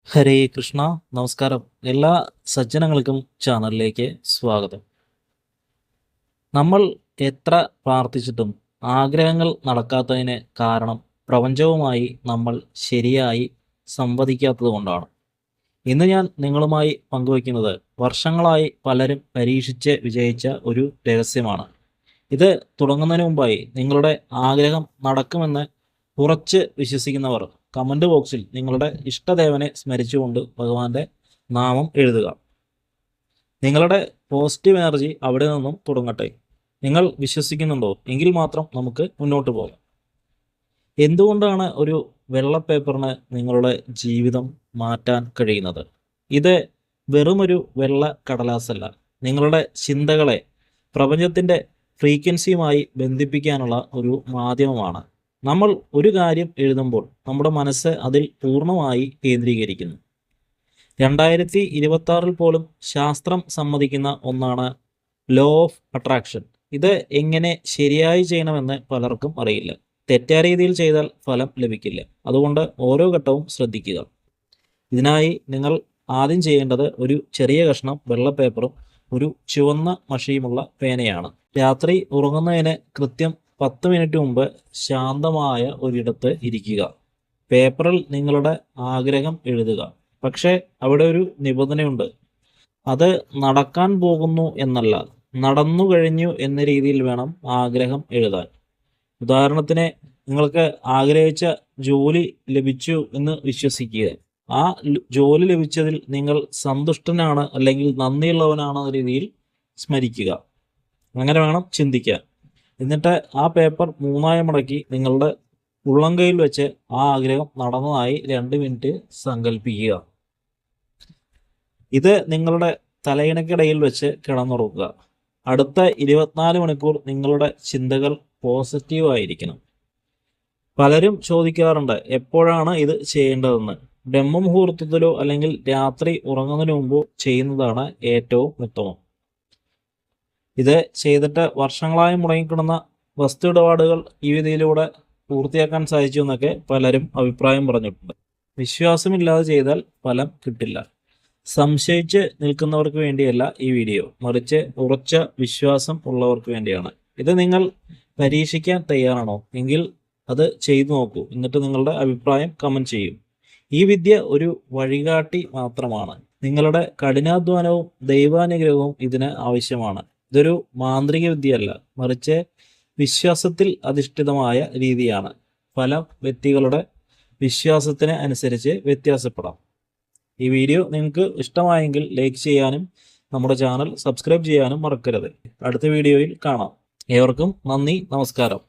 ഹരേ കൃഷ്ണ. നമസ്കാരം. എല്ലാ സജ്ജനങ്ങൾക്കും ചാനലിലേക്ക് സ്വാഗതം. നമ്മൾ എത്ര പ്രാർത്ഥിച്ചിട്ടും ആഗ്രഹങ്ങൾ നടക്കാത്തതിന് കാരണം പ്രപഞ്ചവുമായി നമ്മൾ ശരിയായി സംവദിക്കാത്തത് കൊണ്ടാണ്. ഇന്ന് ഞാൻ നിങ്ങളുമായി പങ്കുവയ്ക്കുന്നത് വർഷങ്ങളായി പലരും പരീക്ഷിച്ച് വിജയിച്ച ഒരു രഹസ്യമാണ്. ഇത് തുടങ്ങുന്നതിന് മുമ്പായി നിങ്ങളുടെ ആഗ്രഹം നടക്കുമെന്ന് ഉറച്ച് വിശ്വസിക്കുന്നവർ കമൻറ്റ് ബോക്സിൽ നിങ്ങളുടെ ഇഷ്ടദേവനെ സ്മരിച്ചുകൊണ്ട് ഭഗവാന്റെ നാമം എഴുതുക. നിങ്ങളുടെ പോസിറ്റീവ് എനർജി അവിടെ നിന്നും തുടങ്ങട്ടെ. നിങ്ങൾ വിശ്വസിക്കുന്നുണ്ടോ എങ്കിൽ മാത്രം നമുക്ക് മുന്നോട്ട് പോകാം. എന്തുകൊണ്ടാണ് ഒരു വെള്ള പേപ്പറിന് നിങ്ങളുടെ ജീവിതം മാറ്റാൻ കഴിയുന്നത്? ഇത് വെറുമൊരു വെള്ള കടലാസല്ല, നിങ്ങളുടെ ചിന്തകളെ പ്രപഞ്ചത്തിൻ്റെ ഫ്രീക്വൻസിയുമായി ബന്ധിപ്പിക്കാനുള്ള ഒരു മാധ്യമമാണ്. നമ്മൾ ഒരു കാര്യം എഴുതുമ്പോൾ നമ്മുടെ മനസ്സ് അതിൽ പൂർണ്ണമായി കേന്ദ്രീകരിക്കുന്നു. 2026 പോലും ശാസ്ത്രം സമ്മതിക്കുന്ന ഒന്നാണ് ലോ ഓഫ് അട്രാക്ഷൻ. ഇത് എങ്ങനെ ശരിയായി ചെയ്യണമെന്ന് പലർക്കും അറിയില്ല. തെറ്റായ രീതിയിൽ ചെയ്താൽ ഫലം ലഭിക്കില്ല. അതുകൊണ്ട് ഓരോ ഘട്ടവും ശ്രദ്ധിക്കുക. ഇതിനായി നിങ്ങൾ ആദ്യം ചെയ്യേണ്ടത് ഒരു ചെറിയ കഷ്ണം വെള്ള പേപ്പറും ഒരു ചുവന്ന മഷിയുമുള്ള പേനയാണ്. രാത്രി ഉറങ്ങുന്നതിന് കൃത്യം 10 മിനിറ്റ് മുമ്പ് ശാന്തമായ ഒരിടത്ത് ഇരിക്കുക. പേപ്പറിൽ നിങ്ങളുടെ ആഗ്രഹം എഴുതുക. പക്ഷേ അവിടെ ഒരു നിബന്ധനയുണ്ട്. അത് നടക്കാൻ പോകുന്നു എന്നല്ല, നടന്നു കഴിഞ്ഞു എന്ന രീതിയിൽ വേണം ആഗ്രഹം എഴുതാൻ. ഉദാഹരണത്തിന്, നിങ്ങൾക്ക് ആഗ്രഹിച്ച ജോലി ലഭിച്ചു എന്ന് വിശ്വസിക്കുക. ആ ജോലി ലഭിച്ചതിൽ നിങ്ങൾ സന്തുഷ്ടനാണ് അല്ലെങ്കിൽ നന്ദിയുള്ളവനാണ് എന്ന രീതിയിൽ സ്മരിക്കുക. അങ്ങനെ വേണം ചിന്തിക്കാൻ. എന്നിട്ട് ആ പേപ്പർ 3 മടക്കി നിങ്ങളുടെ ഉള്ളംകൈയിൽ വെച്ച് ആ ആഗ്രഹം നടന്നതായി 2 മിനിറ്റ് സങ്കല്പിക്കുക. ഇത് നിങ്ങളുടെ തലയിണക്കിടയിൽ വെച്ച് കിടന്നുറങ്ങുക. അടുത്ത 24 മണിക്കൂർ നിങ്ങളുടെ ചിന്തകൾ പോസിറ്റീവ് ആയിരിക്കണം. പലരും ചോദിക്കാറുണ്ട്, എപ്പോഴാണ് ഇത് ചെയ്യേണ്ടതെന്ന്. ബ്രഹ്മമുഹൂർത്തത്തിലോ അല്ലെങ്കിൽ രാത്രി ഉറങ്ങുന്നതിന് മുമ്പോ ചെയ്യുന്നതാണ് ഏറ്റവും ഉത്തമം. ഇത് ചെയ്തിട്ട് വർഷങ്ങളായി മുടങ്ങിക്കിടന്ന വസ്തു ഇടപാടുകൾ ഈ വിധിയിലൂടെ പൂർത്തിയാക്കാൻ സാധിച്ചു എന്നൊക്കെ പലരും അഭിപ്രായം പറഞ്ഞിട്ടുണ്ട്. വിശ്വാസമില്ലാതെ ചെയ്താൽ ഫലം കിട്ടില്ല. സംശയിച്ച് നിൽക്കുന്നവർക്ക് വേണ്ടിയല്ല ഈ വീഡിയോ, മറിച്ച് ഉറച്ച വിശ്വാസം ഉള്ളവർക്ക് വേണ്ടിയാണ്. ഇത് നിങ്ങൾ പരീക്ഷിക്കാൻ തയ്യാറാണോ എങ്കിൽ അത് ചെയ്തു നോക്കൂ. എന്നിട്ട് നിങ്ങളുടെ അഭിപ്രായം കമൻറ്റ് ചെയ്യും. ഈ വിദ്യ ഒരു വഴികാട്ടി മാത്രമാണ്. നിങ്ങളുടെ കഠിനാധ്വാനവും ദൈവാനുഗ്രഹവും ഇതിന് ആവശ്യമാണ്. ഇതൊരു മാന്ത്രിക വിദ്യയല്ല, മറിച്ച് വിശ്വാസത്തിൽ അധിഷ്ഠിതമായ രീതിയാണ്. ഫലം വ്യക്തികളുടെ വിശ്വാസത്തിന് അനുസരിച്ച് വ്യത്യാസപ്പെടാം. ഈ വീഡിയോ നിങ്ങൾക്ക് ഇഷ്ടമായെങ്കിൽ ലൈക്ക് ചെയ്യാനും നമ്മുടെ ചാനൽ സബ്സ്ക്രൈബ് ചെയ്യാനും മറക്കരുത്. അടുത്ത വീഡിയോയിൽ കാണാം. ഏവർക്കും നന്ദി, നമസ്കാരം.